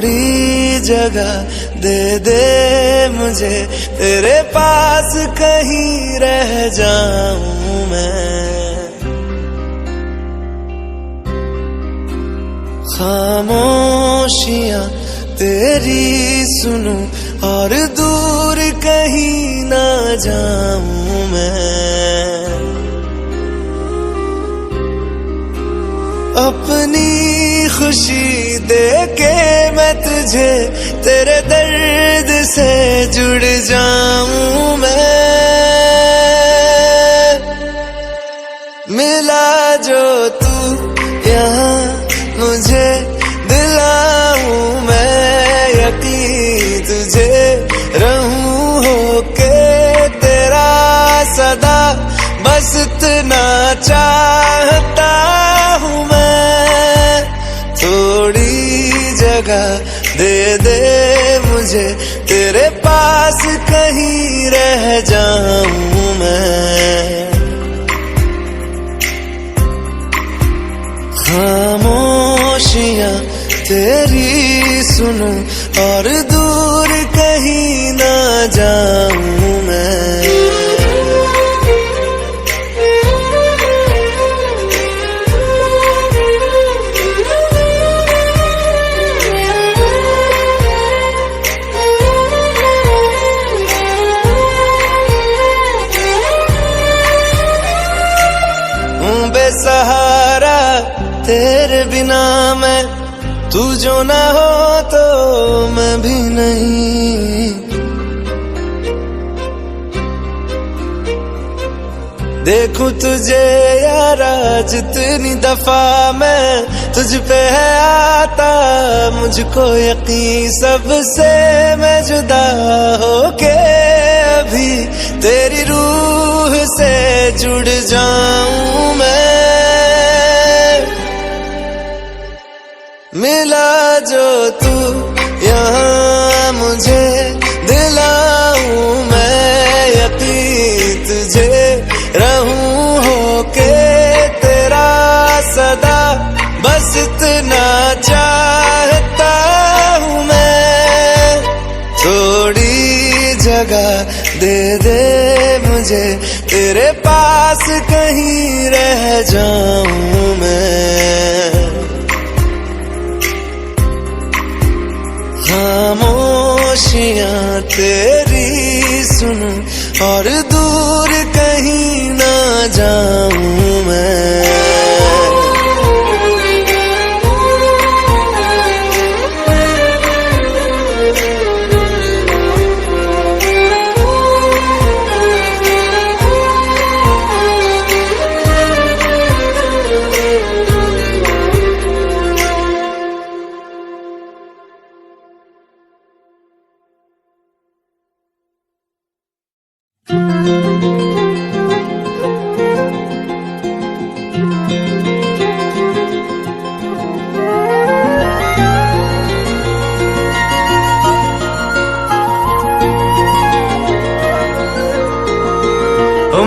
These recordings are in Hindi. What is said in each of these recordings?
थोड़ी जगह दे दे मुझे, तेरे पास कहीं रह जाऊं मैं। खामोशियां तेरी सुनूं और दूर कहीं ना जाऊं मैं। अपनी खुशी दे के मैं तुझे तेरे दर्द से जुड़ जाऊं मैं। मिला जो तू यहाँ मुझे दिलाऊं मैं यकीन, तुझे रहूं होके तेरा सदा, बस इतना चाहता हूँ मैं। थोड़ी जगह दे दे मुझे, तेरे पास कहीं रह जाऊं मैं। खामोशियां तेरी सुनूं और दूर कहीं ना जाऊं मैं। बेसहारा तेरे बिना मैं, तू जो ना हो तो मैं भी नहीं। देखूं तुझे यारा जितनी दफा मैं तुझ पे है आता, मुझको यकीन सबसे मैं जुदा होके अभी तेरी रूह से जुड़ जाऊं मैं। मिला जो तू यहाँ मुझे दिलाऊं मैं यकीन, तुझे रहूं होके तेरा सदा, बस इतना चाहता हूँ मैं। थोड़ी जगह दे दे मुझे, तेरे पास कहीं रह जाऊं मैं। खामोशियां तेरी सुनूं और दूर कहीं ना जाऊं मैं।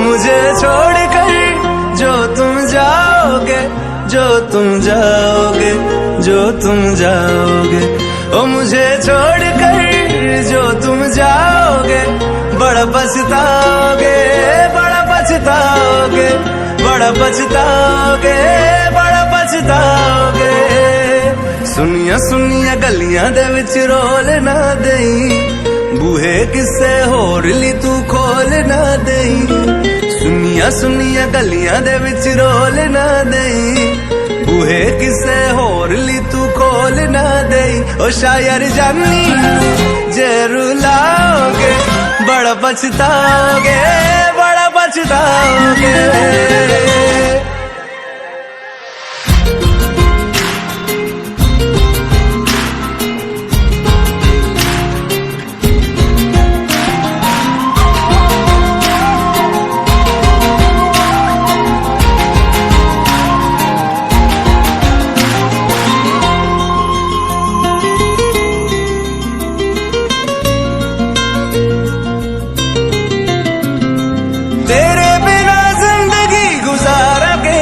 मुझे छोड़कर जो तुम जाओगे, जो तुम जाओगे, जो तुम जाओगे, ओ मुझे छोड़कर जो तुम जाओगे, बड़ा पछताओगे, बड़ा पछताओगे, बड़ा पछताओगे, बड़ा पछताओगे। सुनिया सुनिया गलियां दे विच रोल ना देई, बूहे किसे होर ली तू खोल ना देई। सुनिया सुनिया गलियां दे विच रोल ना देई, बूहे किसे होर ली तू खोल ना देई। ओ शायर जानी जे रुलाओगे, बड़ा पछताओगे, बड़ा पछताओगे। तेरे बिना जिंदगी गुजारा के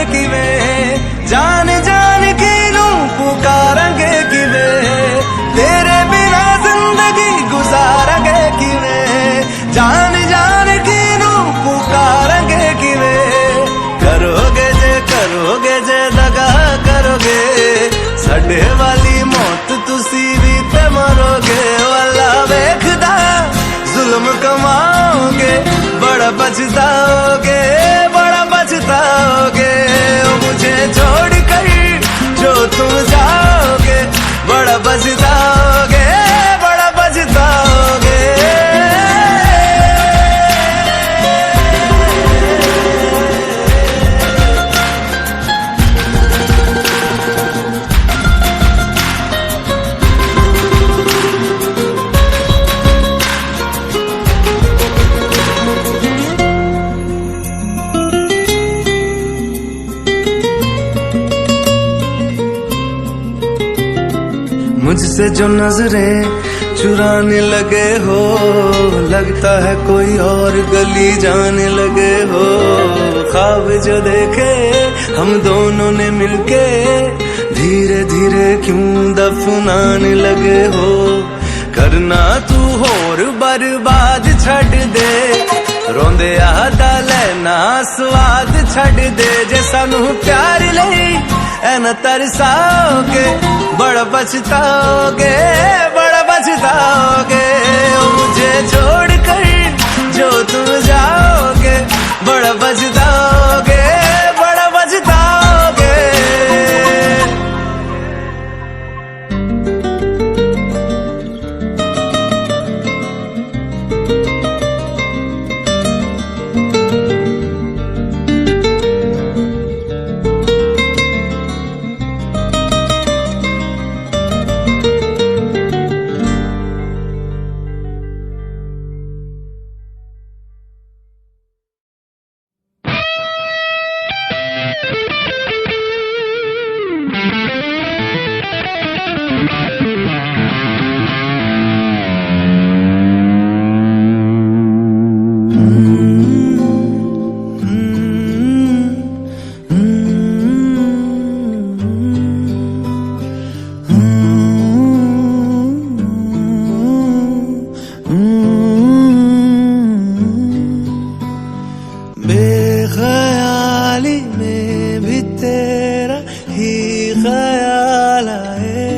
पछताओगे, बड़ा पछताओगे। मुझे छोड़ कर जो तुम जाओगे, बड़ा पछताओगे, बड़ा पछताओगे। मुझसे जो नजरें चुराने लगे हो, लगता है कोई और गली जाने लगे हो। ख्वाब जो देखे हम दोनों ने मिलके, धीरे धीरे क्यों दफनाने लगे हो। करना तू होर बर्बाद छड़ दे, रोंदे आदा लेना स्वाद छड़ दे। जे सानू प्यार लई ऐना तरसाओगे, बड़ा पछताओगे, बड़ा पछताओगे। मुझे छोड़ कर जो तुम जाओगे, बड़ा पछताओगे, बड़ा पछताओगे। बेख्याली में भी तेरा ही ख्याल आए,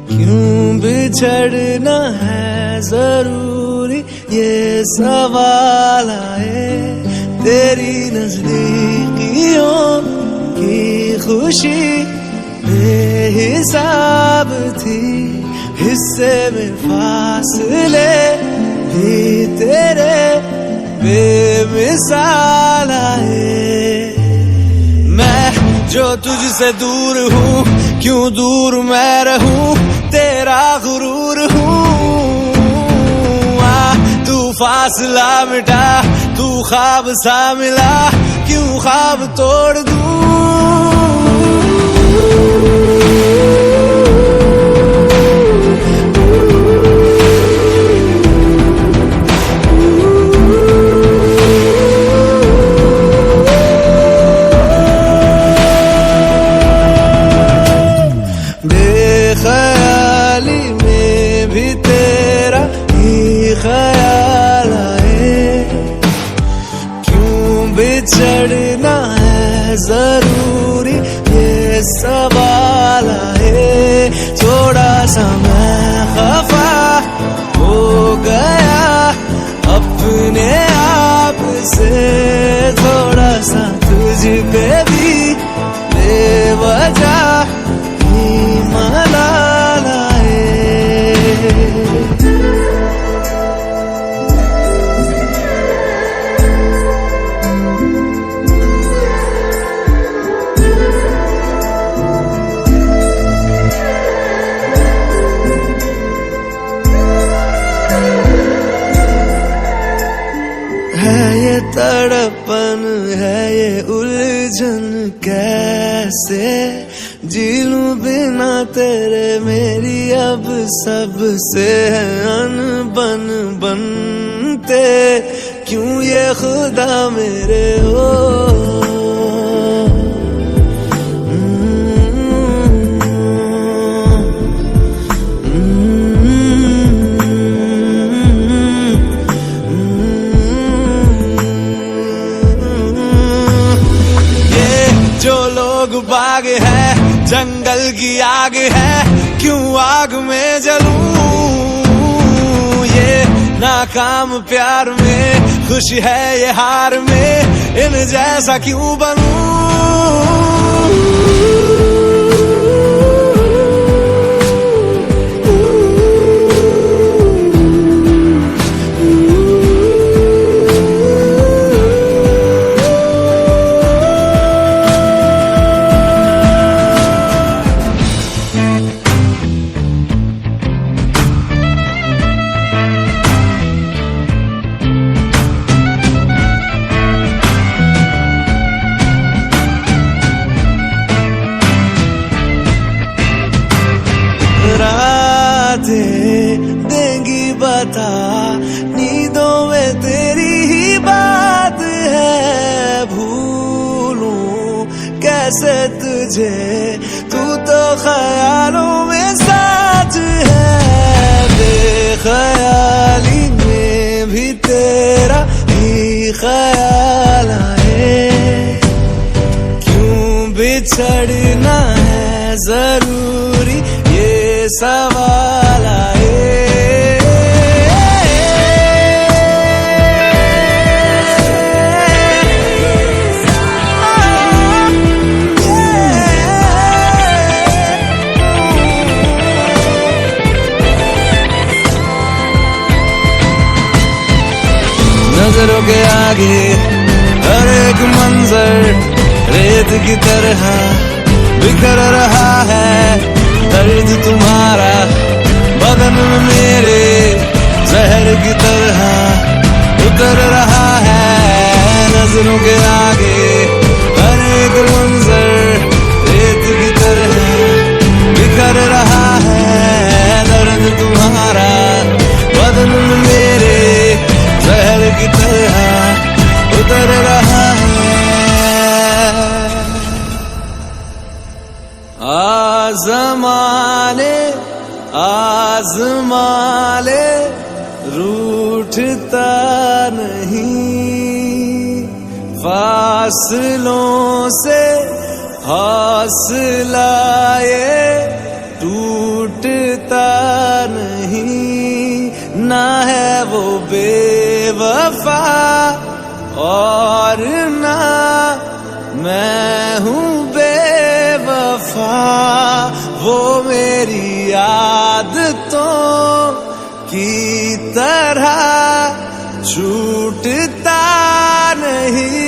क्यों बिछड़ना है जरूरी ये सवाल आए। तेरी नजदीकियों की खुशी बेहिसाब थी, हिस्से में फासले भी तेरे बेमिसाल आए। मैं जो तुझसे दूर हूँ, क्यों दूर मैं रहूं, तेरा गुरूर हूँ। तू फासला मिटा, तू ख्वाब सा मिला, क्यों ख्वाब तोड़ दूं। बेख्याली में भी तेरा ही ख्याल आए, क्यों बिछड़ना है जरूरी ये सवाल आए। थोड़ा सा मैं खफा हो गया अपने आप से, थोड़ा सा तुझ पे भी बेवजह मलाल आए। है ये तड़पन, है ये उलझन, कैसे जी लूं बिना तेरे। मेरी अब सबसे है अनबन बनते, क्यों ये खुदा मेरे हो। जो लोग बाग है, जंगल की आग है, क्यों आग में जलूं। ये नाकाम प्यार में, खुशी है ये हार में, इन जैसा क्यों बनूं। देंगी बता, नींदों में तेरी ही बात है, भूलूं कैसे तुझे, तू तो ख्यालों में साथ है। बेख्याली में भी तेरा ही ख्याल आए, क्यों बिछड़ना है जरूरी ये सवाल आए। नजरों के आगे हर एक मंजर रेत की तरह बिखर रहा है, दर्द तुम्हारा बदन में मेरे जहर की तरह उतर रहा है। नजरों के आगे हर एक मंजर रेत की तरह बिखर रहा है, दर्द तुम्हारा बदन में मेरे जहर की तरह उतर रहा है। आज़माने आज़माले रूठता नहीं, फासलों से हौसला ये टूटता नहीं, ना है वो बेवफा और ना मैं हूँ बेवफा, वो मेरी आदतों की तरह छूटता नहीं।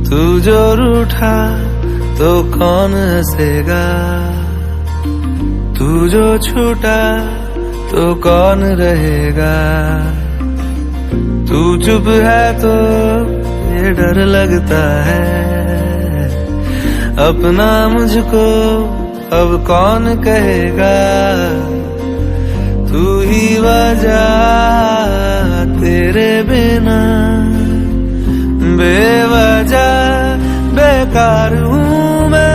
तू जो रूठा तो कौन हंसेगा, तू जो छूटा तो कौन रहेगा। तू चुप है तो ये डर लगता है, अपना मुझको अब कौन कहेगा। तू ही वजह, तेरे बिना बेवजह बेकार हूँ मैं,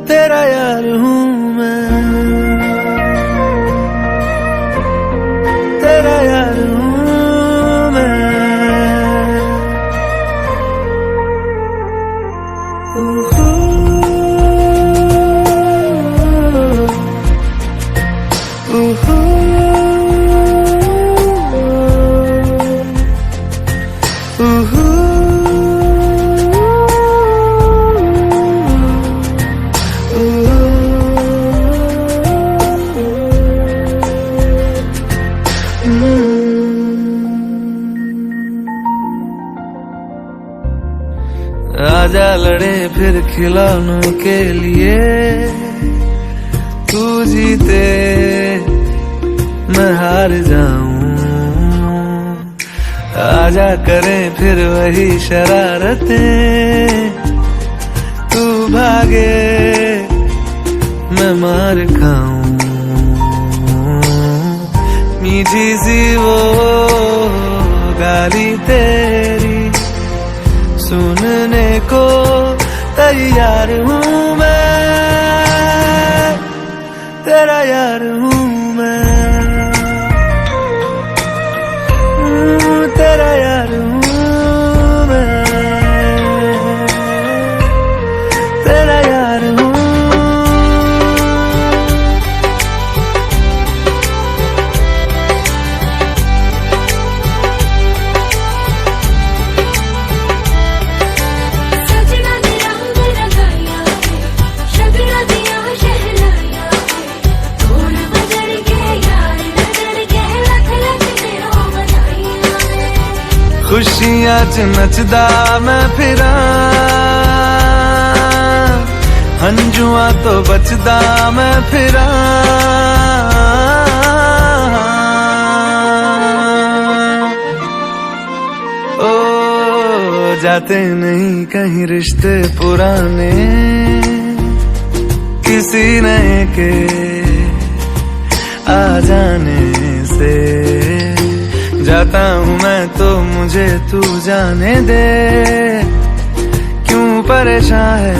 तेरा यार हूँ मैं, तेरा यार हूँ मैं। आजा लड़े फिर खिलौनों के लिए, तू जीते मैं हार जाऊं। आजा करें फिर वही शरारतें, तू भागे मैं मार खाऊं। मीठी सी वो गाली तेरी सुनने को तैयार हूँ मैं, तेरा यार हूँ मैं, तेरा यार हूँ मैं, तेरा यार हूँ। खुशियां च नचदा मैं फिरा, हंजुआ तो बचदा मैं फिरा। ओ जाते नहीं कहीं रिश्ते पुराने, किसी नए के आ जाने से जाता हूँ मैं तो मुझे तू जाने दे। क्यों परेशान है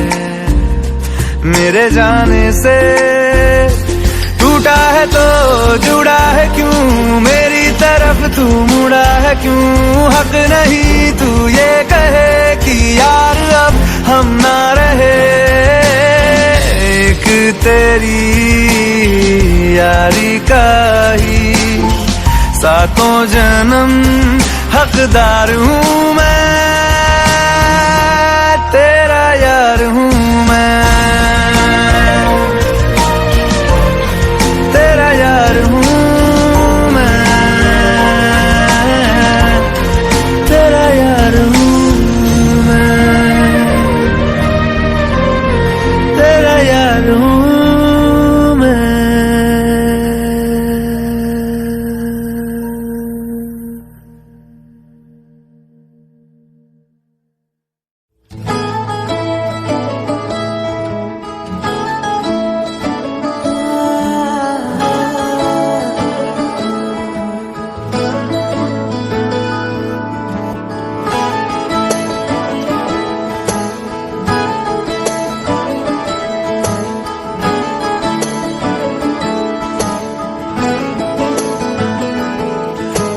मेरे जाने से, टूटा है तो जुड़ा है क्यों मेरी तरफ तू मुड़ा है क्यों। हक नहीं तू ये कहे कि यार अब हम ना रहे, एक तेरी यारी का ही सातों जन्म हकदार हूँ मैं, तेरा यार हूँ मैं, तेरा यार हूँ मैं, तेरा यार हूँ मैं, तेरा यार हूँ मैं।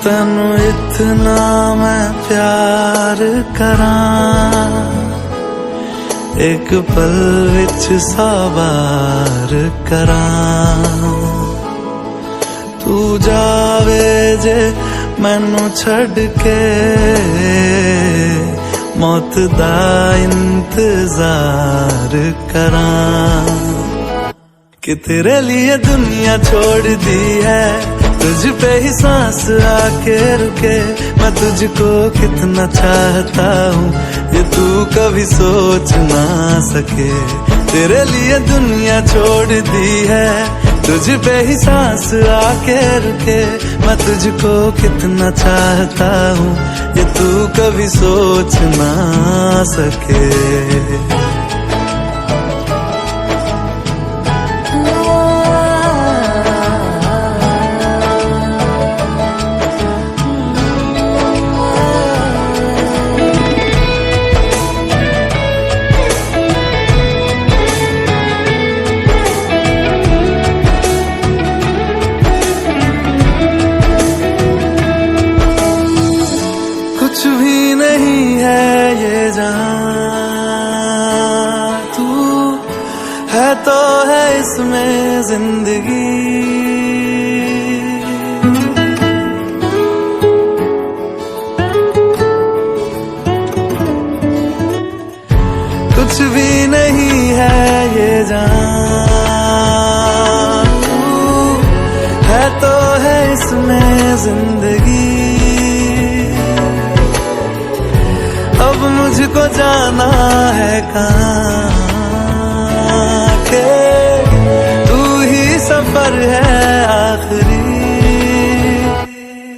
तैनू इतना मैं प्यार करां, एक पल विच साबार करां। तू जावे जे मैनू छड़ के, मौत दा इंतजार करां। कि तेरे लिए दुनिया छोड़ दी है, तुझ पे ही सांस आके रुके। मैं तुझको कितना चाहता हूँ ये तू कभी सोच ना सके। तेरे लिए दुनिया छोड़ दी है, तुझ पे ही सांस आके रुके। मैं तुझको कितना चाहता हूँ ये तू कभी सोच ना सके। कुछ भी नहीं है ये जहां, तू है तो है इसमें जिंदगी। कुछ भी नहीं है ये जहां, तू है तो है इसमें जिंदगी। अब मुझको जाना है कहाँ के, तू ही सफर है आखिरी।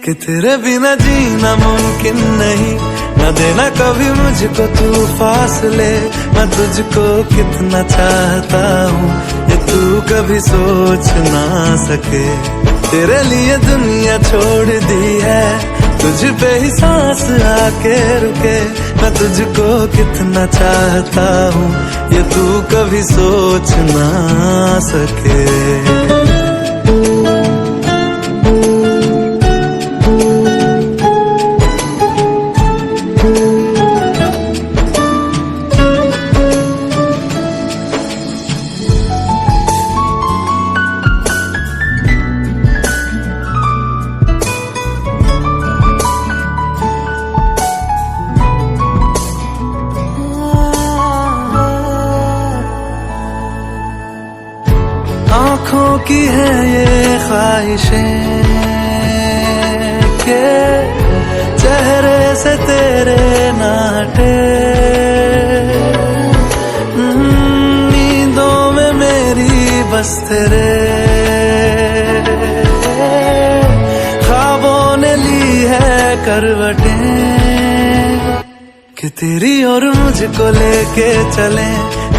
कि तेरे बिना जीना मुमकिन नहीं, न देना कभी मुझको तू फासले। मैं तुझको कितना चाहता हूँ ये तू कभी सोच ना सके। तेरे लिए दुनिया छोड़ दी है, तुझ पे ही सांस आके रुके। मैं तुझको कितना चाहता हूँ ये तू कभी सोच ना सके। आँखों की है ये ख्वाहिशें के चेहरे से तेरे ना हटे। नींदों में मेरी बस तेरे ख्वाबों ने ली है करवटें कि तेरी और मुझको लेके चले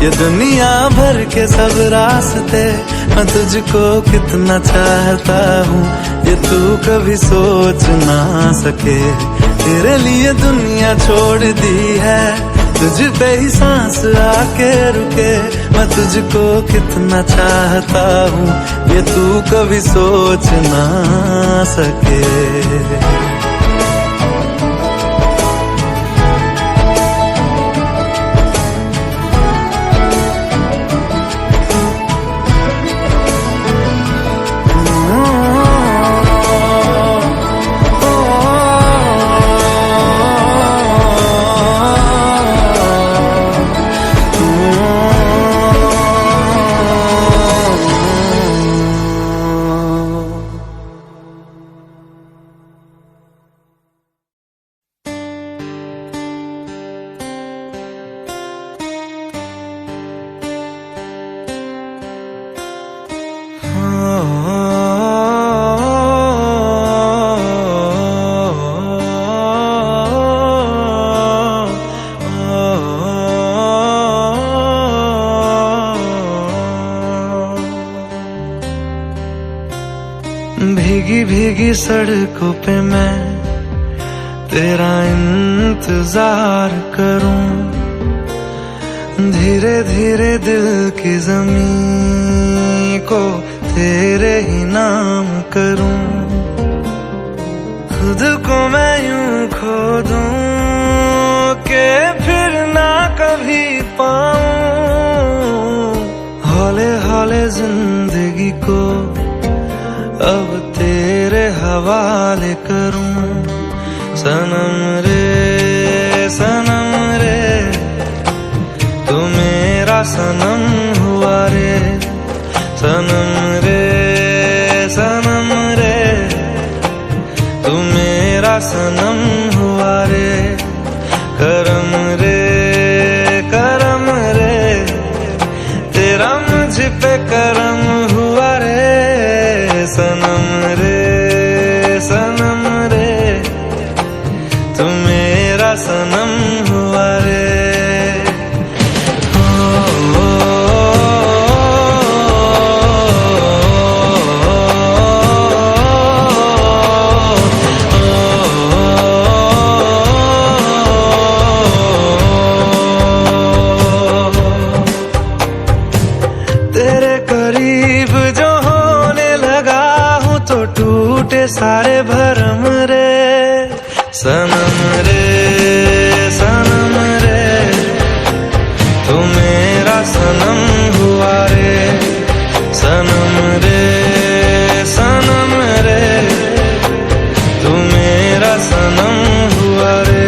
ये दुनिया भर के सब रास्ते। मैं तुझको कितना चाहता हूँ ये तू कभी सोच ना सके। तेरे लिए दुनिया छोड़ दी है, तुझ पे ही सांस आके रुके। मैं तुझको कितना चाहता हूँ ये तू कभी सोच ना सके। भीगी भीगी सड़कों पे मैं तेरा इंतजार करूं। धीरे धीरे दिल की ज़मीं को तेरे ही नाम करूं। खुद को मैं यूं खो दूं कि फिर ना कभी पाऊं। हौले हौले जिंदगी को अब तेरे हवाले करूं। सनम रे तू मेरा सनम हुआ रे। सनम रे तू मेरा सनम हुआ रे। करम रे तेरा मुझ पे करम हुआ रे। सनम रे तू मेरा सनम हुआ रे। तेरे करीब जो होने लगा हूँ तो टूटे सारे भरम रे। सनम रे तू मेरा सनम हुआ रे। सनम रे तू मेरा सनम हुआ रे।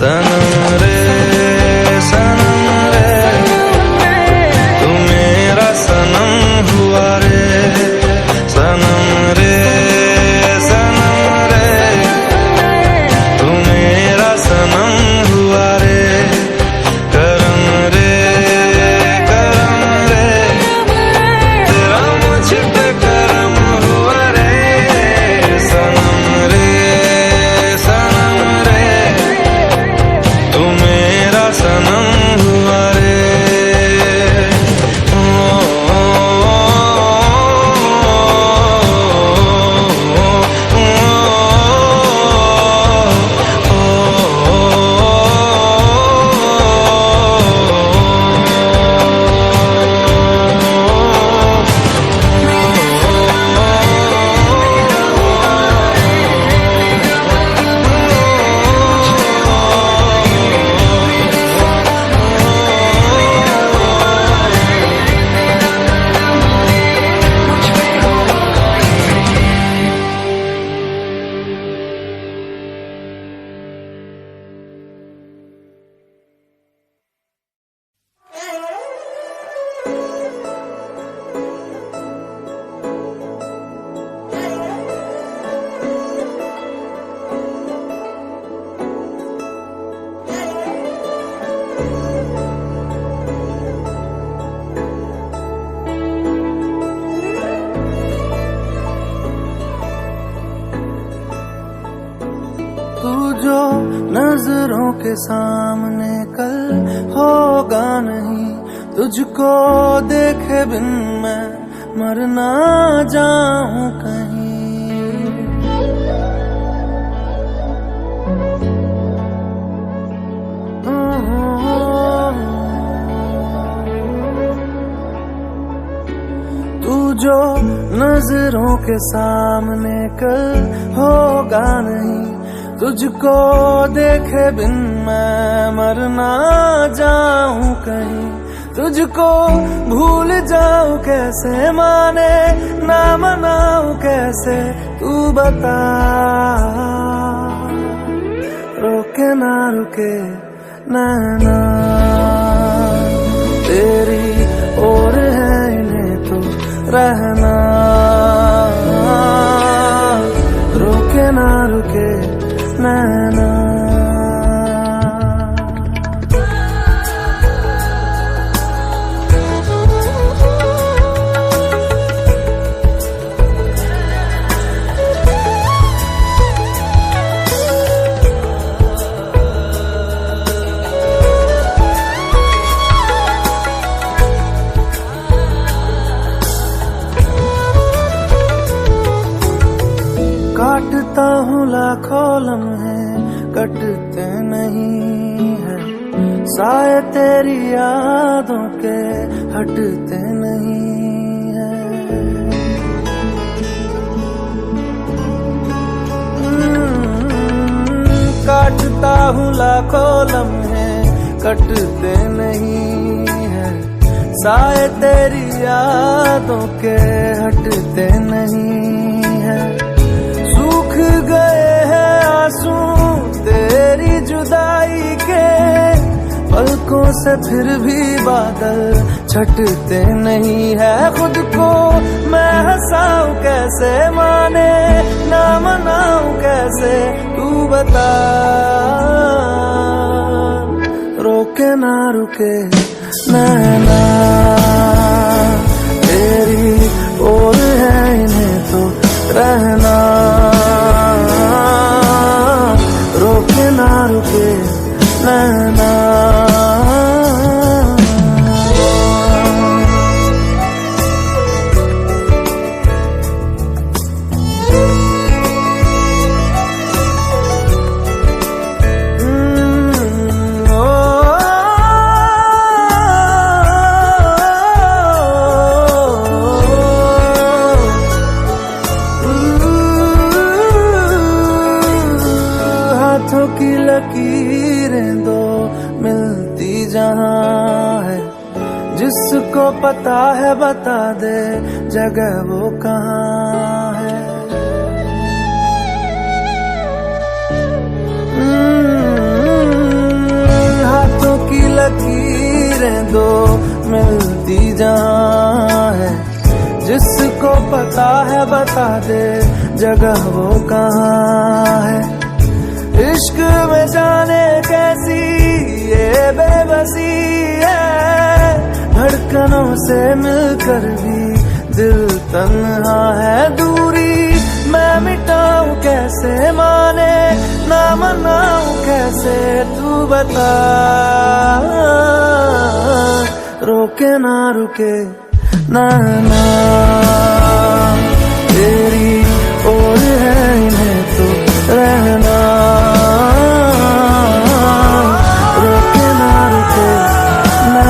सनम रे तू मेरा सनम हुआ रे, सनम रे तू मेरा सनम हुआ रे, करम रे तेरा मुझ पे करम हुआ रे, सनम रे तू मेरा सनम हुआ रे। जो नजरों के सामने कल होगा नहीं, तुझको देखे बिन मैं मर ना जाऊं कहीं। तू जो नजरों के सामने कल होगा नहीं, तुझको देखे बिन मैं मर ना जाऊं कहीं। तुझको भूल जाऊं कैसे, माने ना मनाऊं कैसे, तू बता। रोके ना रुके नैना तेरी ओर है, इन्हें तो रहना। रोके ना रुके नैना काटता हूँ लाखों लम्हे, कटते नहीं है साए तेरी यादों के, हटते नहीं है। काटता हूँ लाखों लम्हे, कटते नहीं है साए तेरी यादों के, हटते नहीं है। सूख गए हैं आंसू तेरी जुदाई के, पलकों से फिर भी बादल छटते नहीं है। खुद को मैं हंसाऊं कैसे, माने ना मनाऊं कैसे, तू बता। रोके ना रुके नैना तेरी ओर है, इन्हें तो रहना। रोके ना रुके नैना की लकीरें दो मिलती जहां है, जिसको पता है बता दे जगह वो कहाँ है। बसा है, बता दे जगह वो कहाँ है। इश्क में जाने कैसी ये बेबसी है, धड़कनों से मिलकर भी दिल तन्हा है। दूरी मैं मिटाऊं कैसे, माने ना मनाऊं कैसे, तू बता। रोके ना रुके ना तेरी ओर है इन्हें तो रहना। रोके ना रुके ना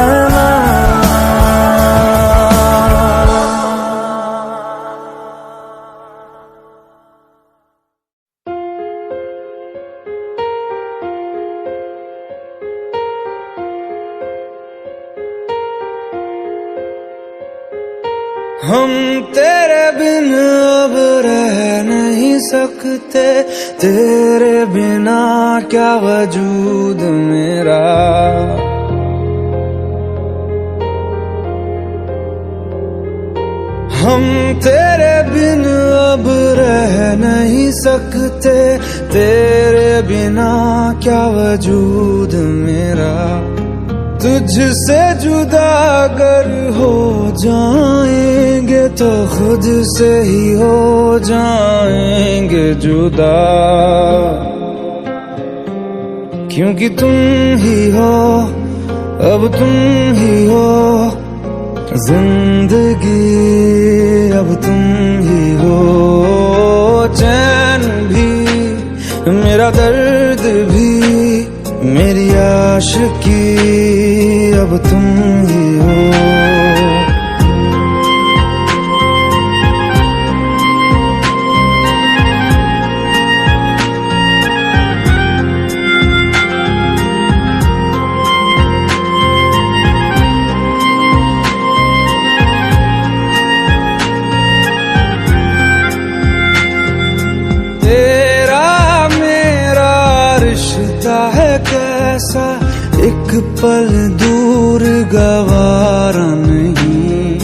हम तेरे बिन अब रह नहीं सकते, तेरे बिना क्या वजूद मेरा। हम तेरे बिन अब रह नहीं सकते, तेरे बिना क्या वजूद मेरा। तुझसे जुदा अगर हो जाएंगे तो खुद से ही हो जाएंगे जुदा, क्योंकि तुम ही हो, अब तुम ही हो जिंदगी, अब तुम ही हो। चैन भी मेरा दर्द भी मेरी आशिकी, अब तुम ही हो। तेरा मेरा रिश्ता है कैसा, एक पल दूर गवारा नहीं।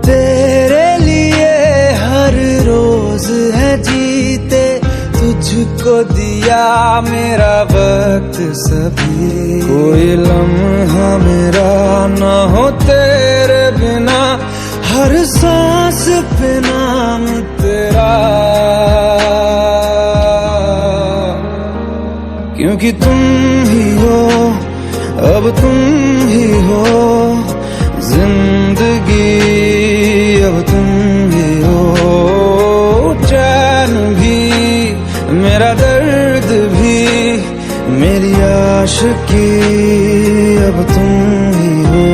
तेरे लिए हर रोज है जीते, तुझको दिया मेरा वक्त सभी। कोई लम्हा मेरा ना हो तेरे बिना, हर सांस पे नाम तेरा, क्योंकि तुम ही हो, अब तुम ही हो जिंदगी, अब तुम ही हो। चैन भी मेरा दर्द भी मेरी आशिकी, अब तुम ही हो।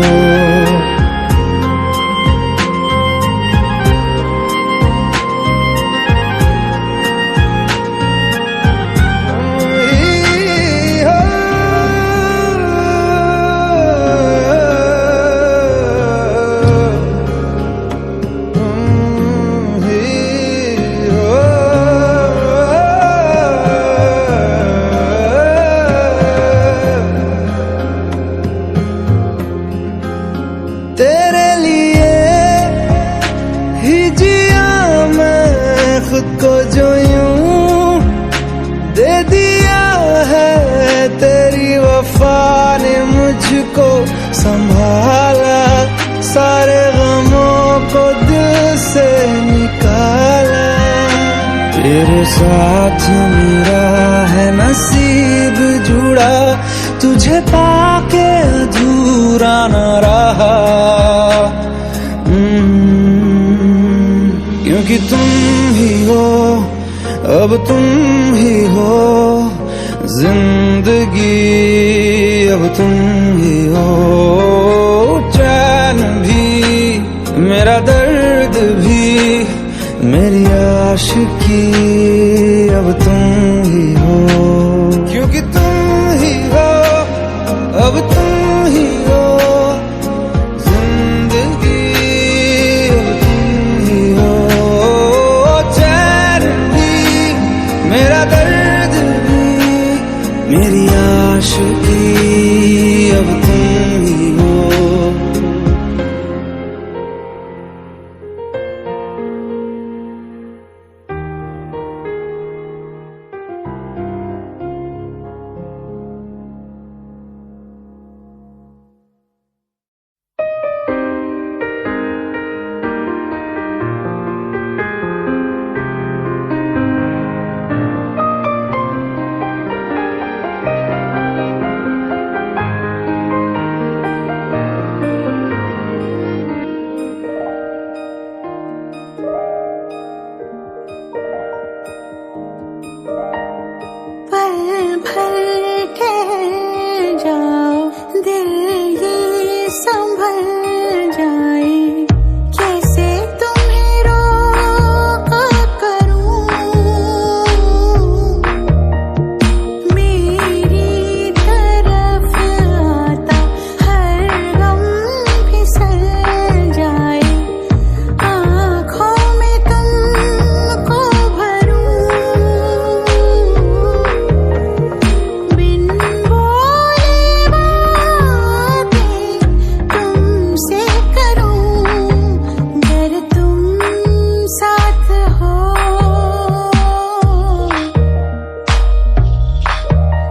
तेरे लिए ही जिया मैं खुद को, जो यूं दे दिया है तेरी वफा ने मुझको संभाला। सारे गमों को दिल से निकाला, तेरे साथ मेरा है नसीब जुड़ा, तुझे पाके अधूरा न रहा। क्योंकि तुम ही हो, अब तुम ही हो जिंदगी, अब तुम ही हो। चैन भी मेरा दर्द भी मेरी आशिकी, अब तुम ही हो। क्योंकि तुम ही हो, अब तुम ही हो जिंदगी, अब तुम ही हो। चैन भी मेरा दर्द भी मेरी आशिकी, अब तुम ही हो।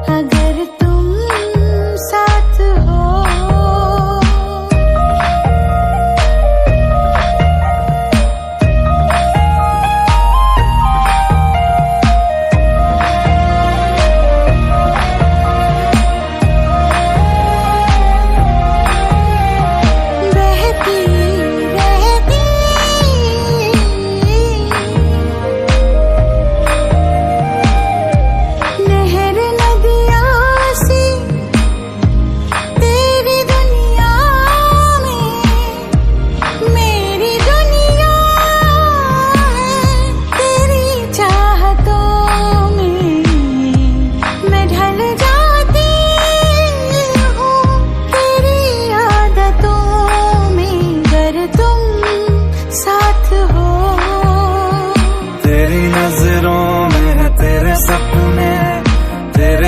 अगर तुम साथ हो।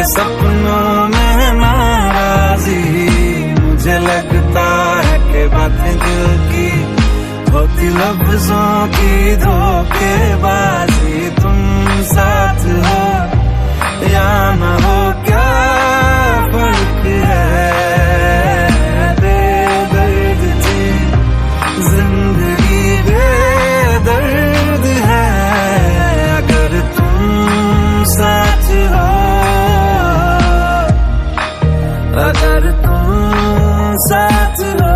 सपनों में नाराजी, मुझे लगता है कि बातें दिल की होती लफ्जों की धोखेबाजी। तुम साथ हो या न हो क्या फर्क है, बेदर्द थी जिंदगी बेदर्द है। अगर तुम साथ हो, अगर तुम साथ हो।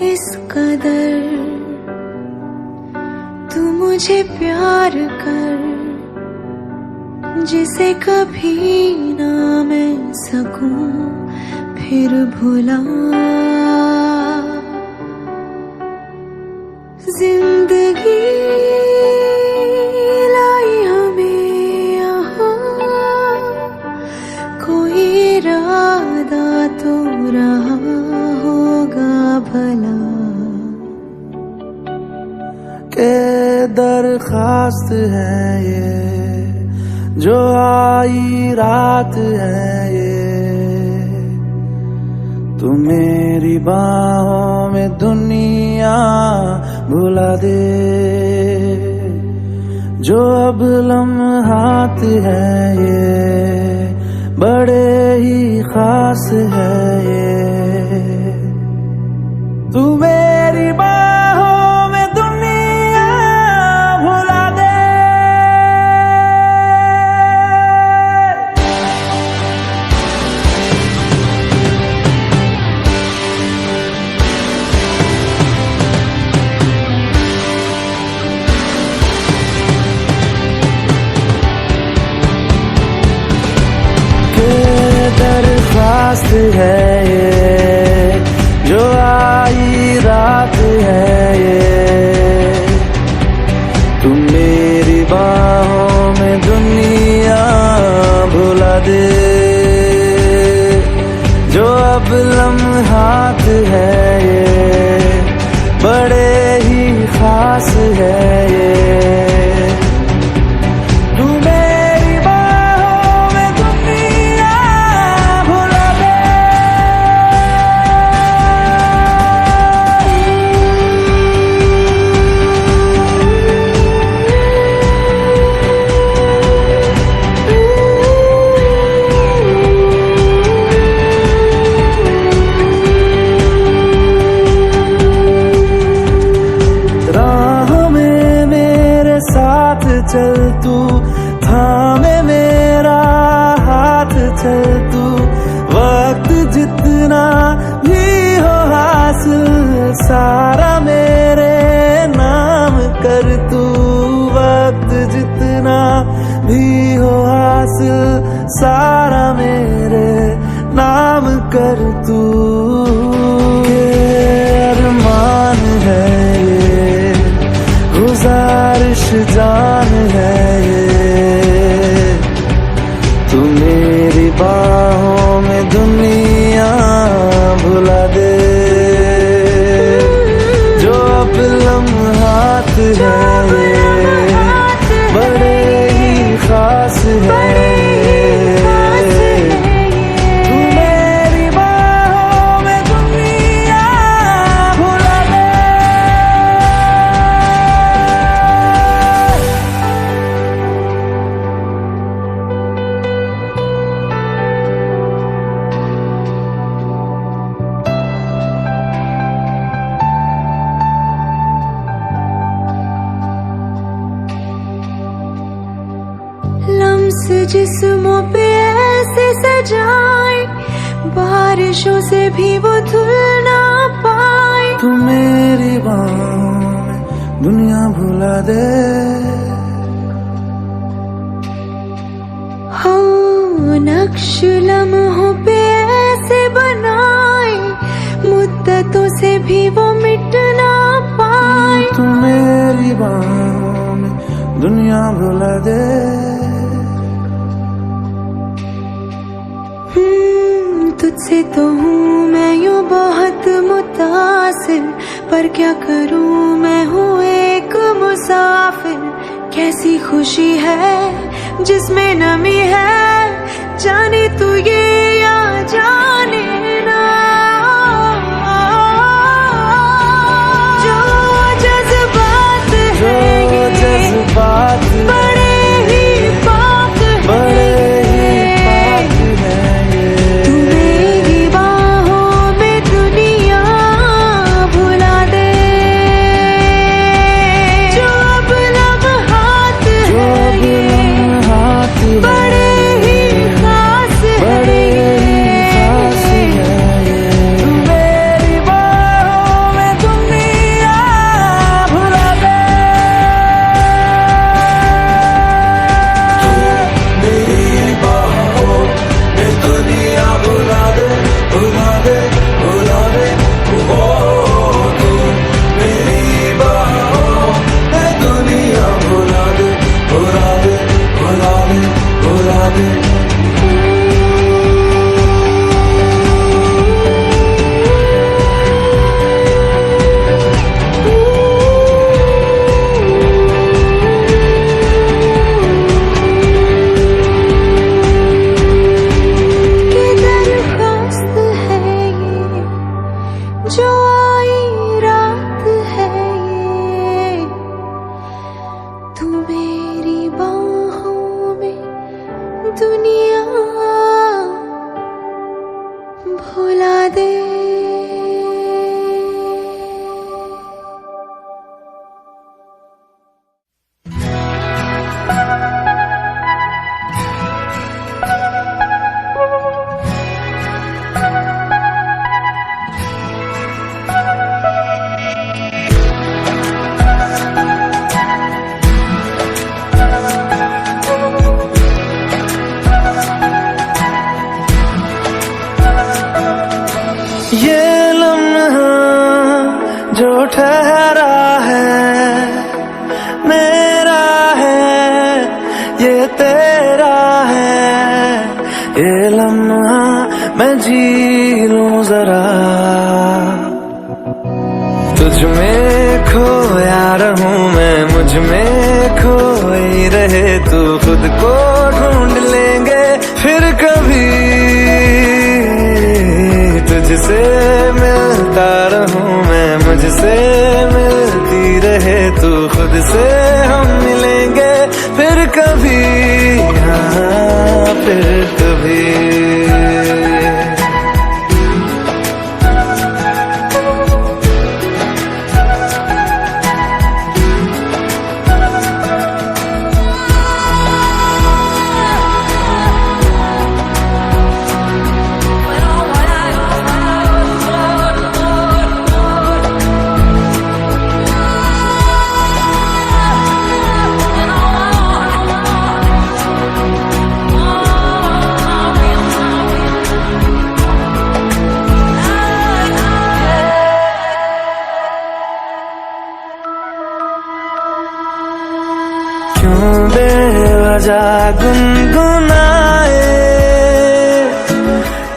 इस कदर तू मुझे प्यार कर, जिसे कभी ना मैं सकूं फिर भुला। जिंदगी दरख्वास्त है ये, जो आई रात है ये। तू मेरी बाहों में दुनिया भुला दे, जो अब लम्हात है ये बड़े ही खास है ये। तू मेरी बाहों में दुनिया भुला दे। दरख्वास्त है ये, जो आई रात है ये। तू मेरी बाहों में दुनिया भुला दे, जो अब लम्हात है ये बड़े ही खास है ये। चल तू थामे मेरा हाथ, चल तू वक्त जितना भी हो हासिल सारा मेरे नाम कर तू। वक्त जितना भी हो हासिल सारा मेरे नाम कर तू। अरमान है ये, गुजारिश जान है ये। तू मेरी बाहों में दुनिया भुला दे, जो अब लम्हात है ये बड़े ही खास है। लम्स जिस्मों पे ऐसे सजाए, बारिशों से भी वो धुल ना पाए। तू मेरी बाहों में दुनिया भुला दे। हो नक्श लम्हों पे ऐसे बनाए, मुद्दतों से भी वो मिट ना पाए। तू मेरी बाहों में दुनिया भुला दे। तुझसे तो हूँ मैं यूँ बहुत मुतासिर, पर क्या करूँ मैं हूँ एक मुसाफिर। कैसी खुशी है जिसमें नमी है, जाने तू ये या जाने ना। जो जज्बात है ये, जज्बात बड़े ही पाक है। बड़े ही खास है। दुनिया भुला दे। ये लम्हा जो ठहरा है मेरा है, ये तेरा है। ये लम्हा मैं जी लूं जरा, तुझ में खोया रहूं मैं, मुझ में खोई रहे तू। खुद को ढूंढ लेंगे फिर कभी, तुझसे मिलता रहूं मैं, मुझसे मिलती रहे तू। खुद से हम मिलेंगे फिर कभी, हाँ फिर कभी। क्यों बेवजह गुनगुनाए,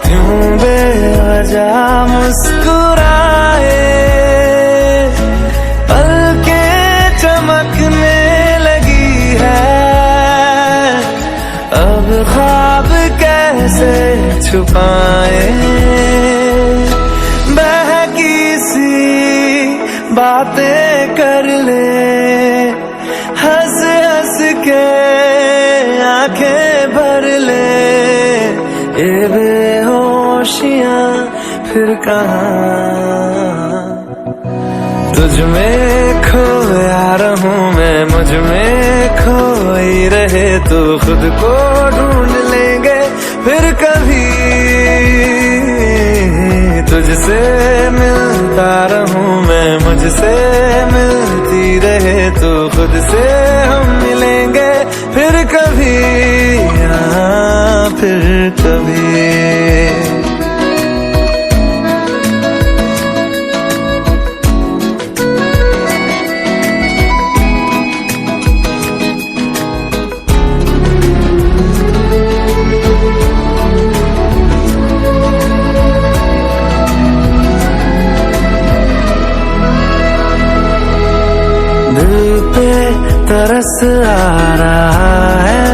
क्यों बेवजह मुस्कुराए। पलकें चमकने लगी है, अब ख्वाब कैसे छुपाए। बहकी सी बातें कर ले, हंस हंस के आंखें भर ले। ये बेहोशियां फिर कहाँ, तुझ में खोया रहूं मैं, मुझ में खोई रहे तू। खुद को ढूंढ लेंगे फिर कभी, तुझसे मिलता रहूं मैं, मुझसे मिलती रहे तू। खुद से हम मिलेंगे फिर कभी, हाँ फिर कभी। दिल पे तरस आ रहा है,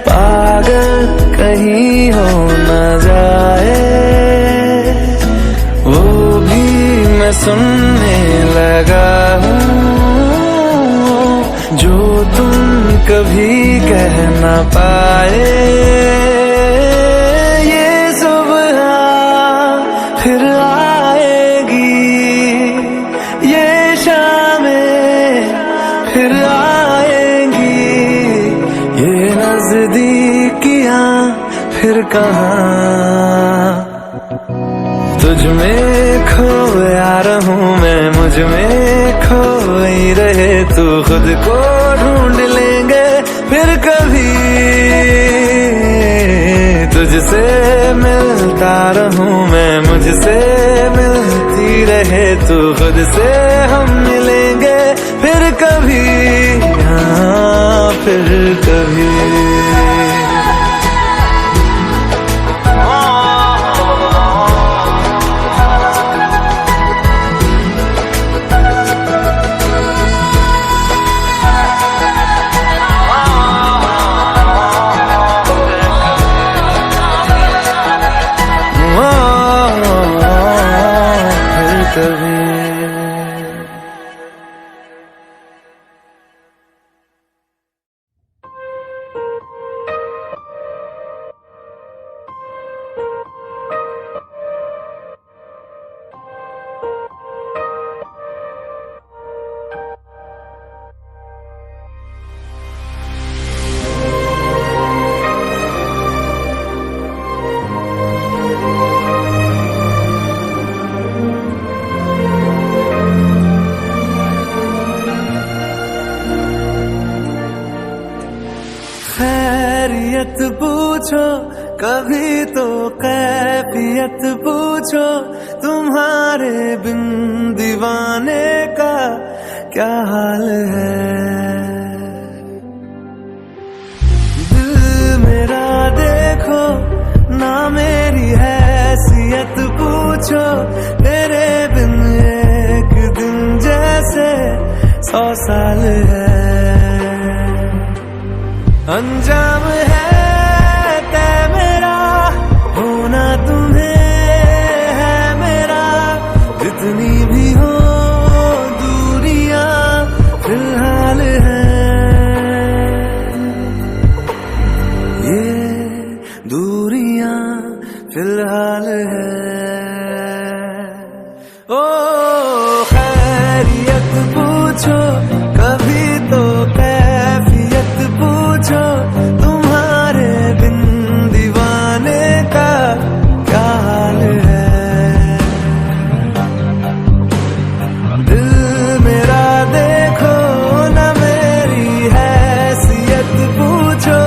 पागल कहीं हो न जाए। वो भी मैं सुनने लगा हूँ, जो तुम कभी कह न पाए। ये सुबह फिर आएगी, ये फिर आएंगी। ये नजदीकियां फिर कहाँ, तुझ में खोया रहूं मैं, मुझ में खोई रहे तू। खुद को ढूंढ लेंगे फिर कभी, तुझसे मिलता रहूं मैं, मुझसे मिलती रहे तू। खुद से हम मिलेंगे फिर कभी, हाँ फिर कभी। खैरियत पूछो, कभी तो कैफियत पूछो, तुम्हारे बिन दीवाने का क्या हाल है। दिल मेरा देखो ना, मेरी हैसियत पूछो, तेरे बिन एक दिन जैसे 100 साल है। अंजाम है तय मेरा, होना तुम्हें है मेरा, जितनी भी हो दूरियां फिलहाल है। ये दूरियां फिलहाल है। ओ खैरियत पूछो, कभी तो कैफियत पूछो, तुम्हारे बिन दीवाने का क्या हाल है। दिल मेरा देखो ना, मेरी हैसियत पूछो,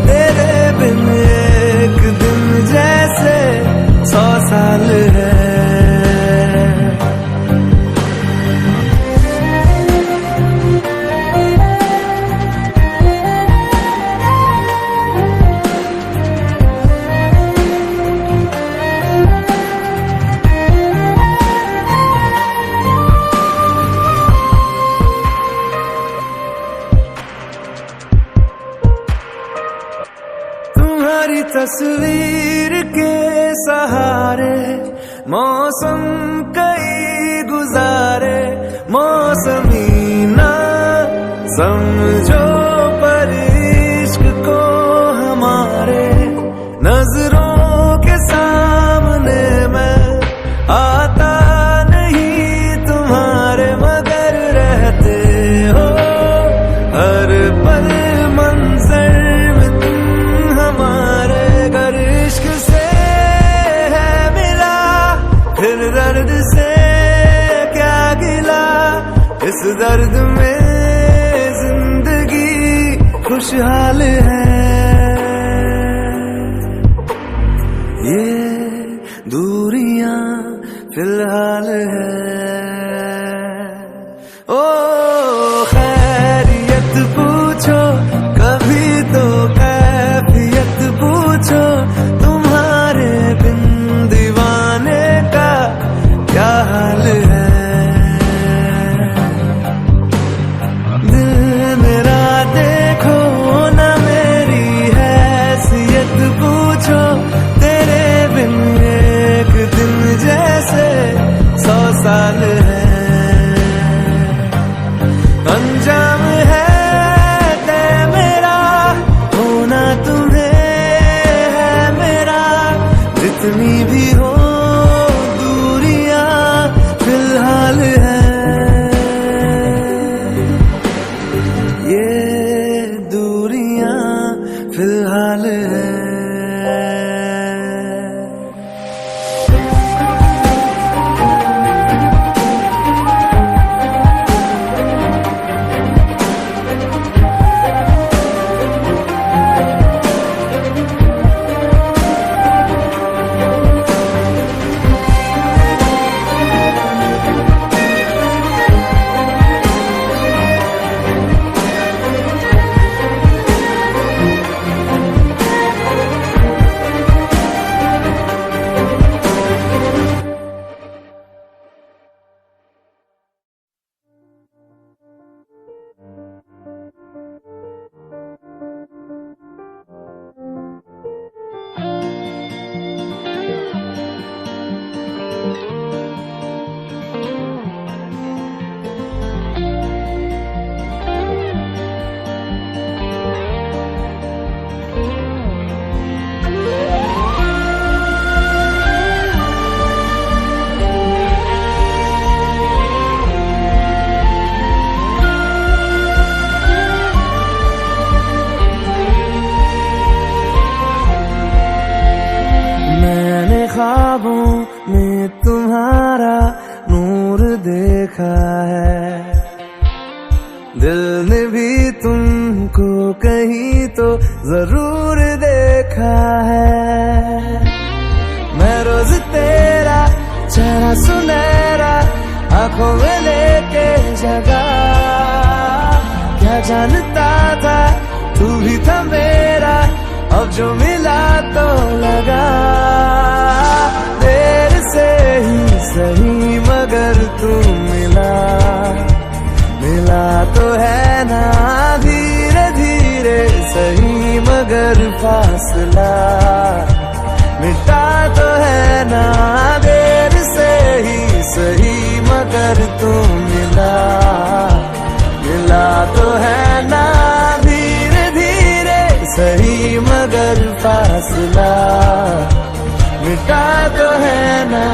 तेरे बिन एक दिन जैसे 100 साल है। तुम्हारी तस्वीर के सहारे मौसम कई गुजारे, मौसमी ना समझो पर इश्क को हमारे, नजरों के सामने मैं आता नहीं तुम्हारे, मगर रहते हो हर पल मंजर में तुम हमारे। गर इश्क से है मिला, फिर दर्द से क्या गिला, इस दर्द में जिंदगी खुशहाल है। ये दूरियां फिलहाल है। ओ खैरियत पूछो, कभी तो कैफियत पूछो, तुम्हारे बिन दीवाने का क्या हाल है। दिल मेरा देखो ना, मेरी हैसियत पूछो, तेरे बिन एक दिन जैसे 100 साल है। अंजाम है तय मेरा, होना तुम्हें है मेरा, जितनी भी हो दूरियां फिलहाल है। ये दूरियां फिलहाल है। कहीं तो जरूर देखा है। मैं रोज तेरा चेहरा सुनहरा आंखों में लेके जगा, क्या जानता था तू भी था मेरा, अब जो मिला तो लगा। देर से ही सही मगर तू मिला, मिला तो है ना धीरे धीरे सही मगर फासला मिटा तो है ना। देर से ही सही मगर तू मिला, मिला तो है ना धीरे धीरे सही मगर फासला मिटा तो है ना।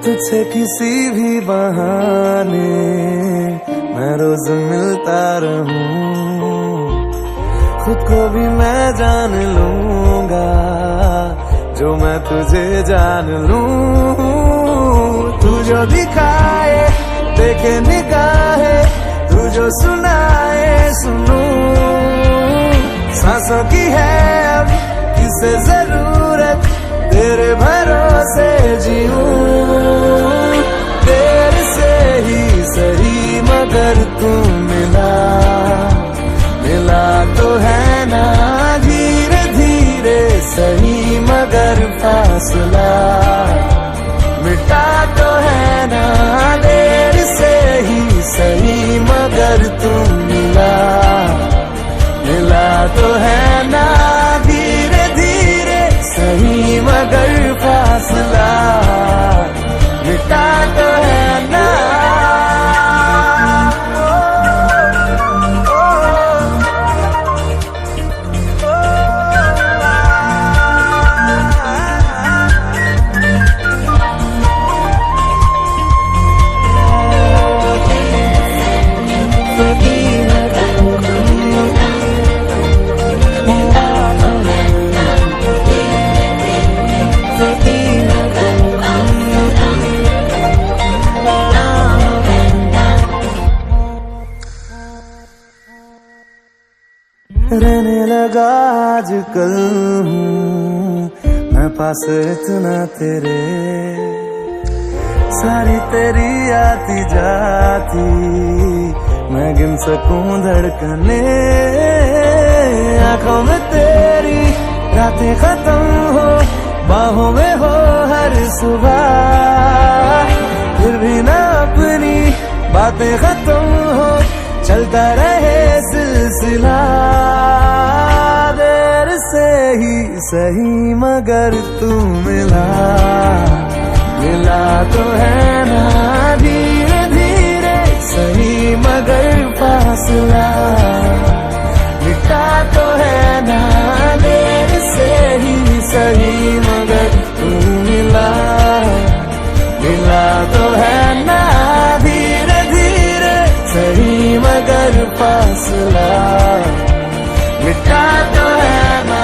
तुझसे किसी भी बहाने मैं रोज मिलता रहूं, खुद को भी मैं जान लूंगा जो मैं तुझे जान लूं। तू जो दिखाए देखे निगाहे, तू जो सुनाए सुनूं। सांसों की है अब किसे जरूरत, तेरे भरोसे जीऊं। देर से ही सही मगर तू मिला, मिला तो है ना धीरे धीरे सही मगर फासला मिटा तो है ना। देर से ही सही मगर तू मिला, मिला तो है ना धीरे धीरे सही मगर फासला मिटा तो है ना। रहने लगा आजकल हूँ मैं पास इतना तेरे, सारी तेरी आती जाती मैं गिन सकूं धड़कने। आंखों में तेरी रातें खत्म हो, बाहों में हो हर सुबह, फिर भी ना अपनी बातें खत्म हो, चलता रहे सिलसिला। देर से ही सही मगर तू मिला, मिला तो है ना धीरे धीरे सही मगर फासला मिटा तो है ना। देर से ही सही मगर तू मिला, मिला तो है ना धीरे धीरे सही मगर फासला मिटा तो है ना।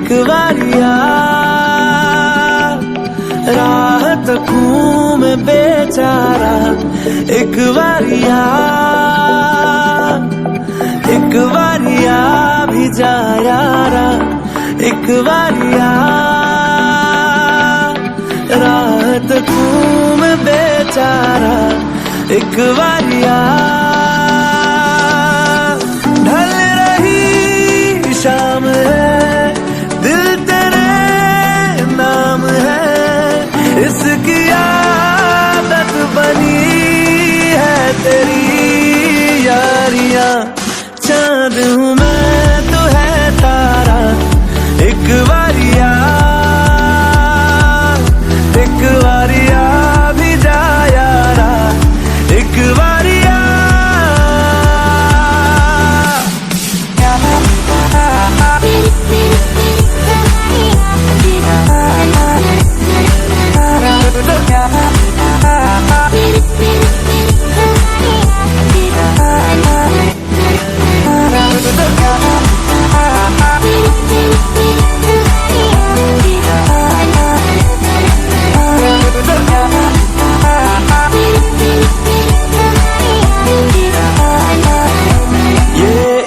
एक बारिया राह तकूं मैं बेचारा, एक बारिया भी जा यारा, एक बारिया राह तकूं मैं बेचारा, एक बारिया ढल रही शाम है, दिल तेरे नाम है, इसकी आदत बनी है तेरी यारियां। चांद हूँ मैं तो है तारा, एक बारिया भी जा यारा, एक बारिया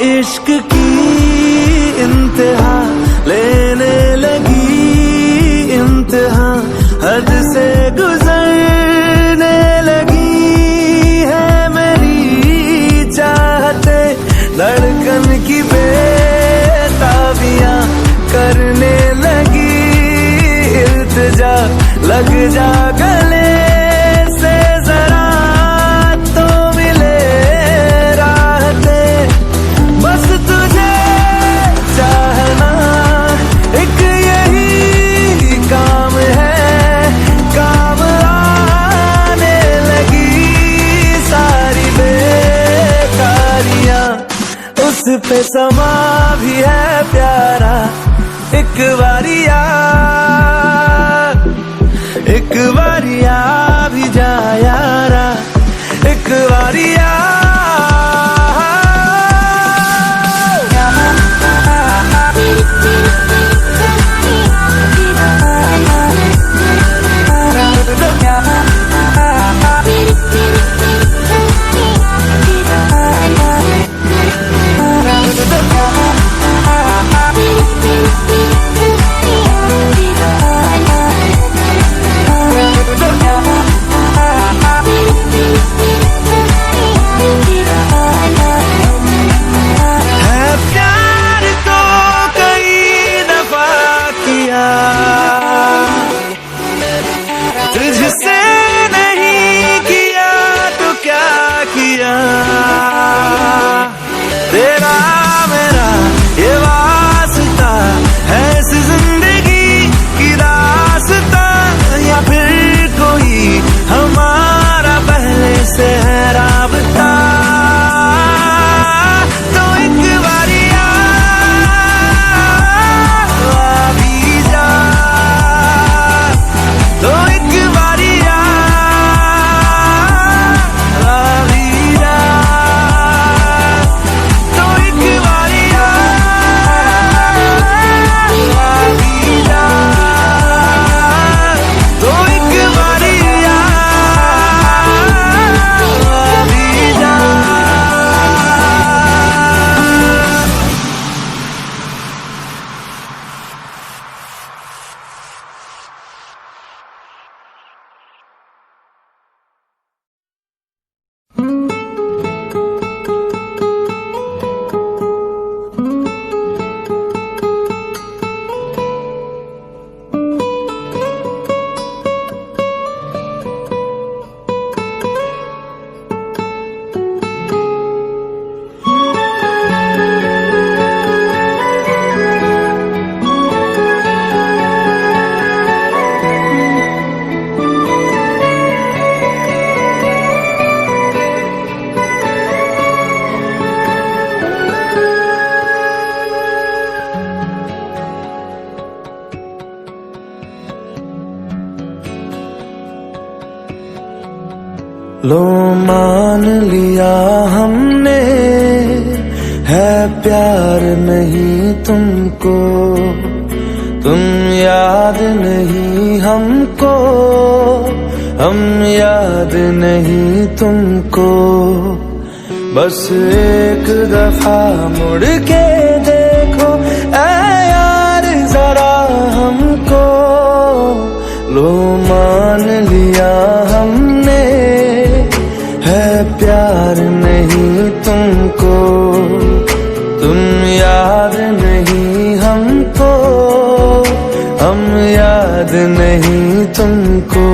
इश्क की इंतहा लेने लगी, इंतहा हद से गुजरने लगी है मेरी चाहते, धड़कन की बेताबियां करने लगी, इल्तिजा लग जा गले से जरा तो मिले राहते, बस तुझे चाहना एक यही काम है, काम आने लगी सारी बेकारियां, उस पे समा भी है प्यारा, एक बारिया भी जा यारा, एक बारिया तुझसे नहीं किया तो क्या किया, तेरा मेरा ये वास्ता है इस जिंदगी की दास्ता, या फिर कोई हमारा पहले से है राबता, तो एक बारिया भी जा, तो एक बारिया भी जा, तो एक बारिया भी जा, तो एक बारिया भी जा। लो मान लिया हमने है प्यार नहीं तुमको, याद नहीं हमको, हम याद नहीं तुमको। बस एक दफा मुड़ के देखो ऐ यार जरा हमको। लो मान लिया हमने है प्यार नहीं तुमको। तुम याद नहीं हमको, हम याद नहीं तुमको।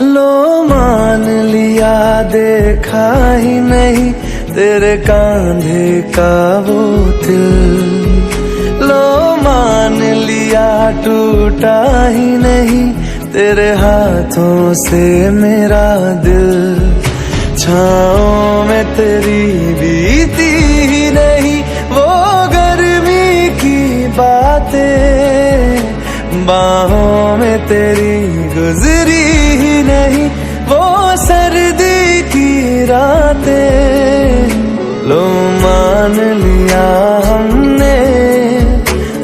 लो मान लिया देखा ही नहीं तेरे कांधे का वो दिल। लो मान लिया टूटा ही नहीं तेरे हाथों से मेरा दिल। छाँव में तेरी बीती ही नहीं वो गर्मी की बातें। बाहों में तेरी गुजरी ही नहीं वो सर्दी की रातें। लो मान लिया हमने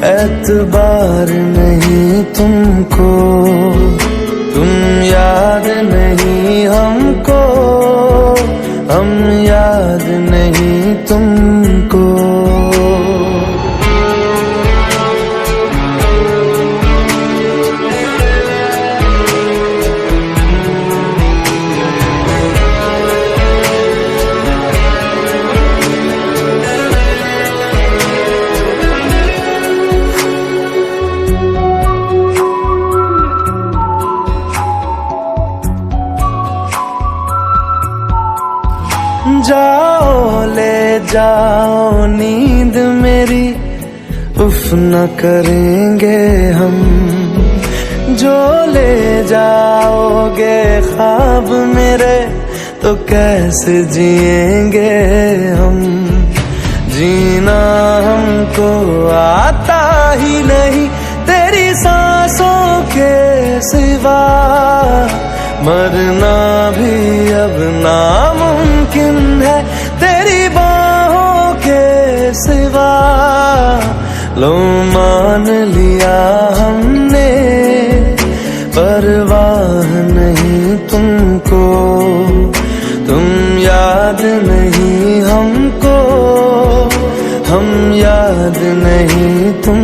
एतबार नहीं तुमको। तुम याद नहीं हमको, हम याद नहीं तुमको। जाओ ले जाओ नींद मेरी, उफ न करेंगे हम। जो ले जाओगे ख्वाब मेरे तो कैसे जिएंगे हम। जीना हमको आता ही नहीं तेरी सांसों के सिवा। मरना भी अब नामुमकिन है तेरी बाहों के सिवा। लो मान लिया हमने परवाह नहीं तुमको। तुम याद नहीं हमको, हम याद नहीं तुम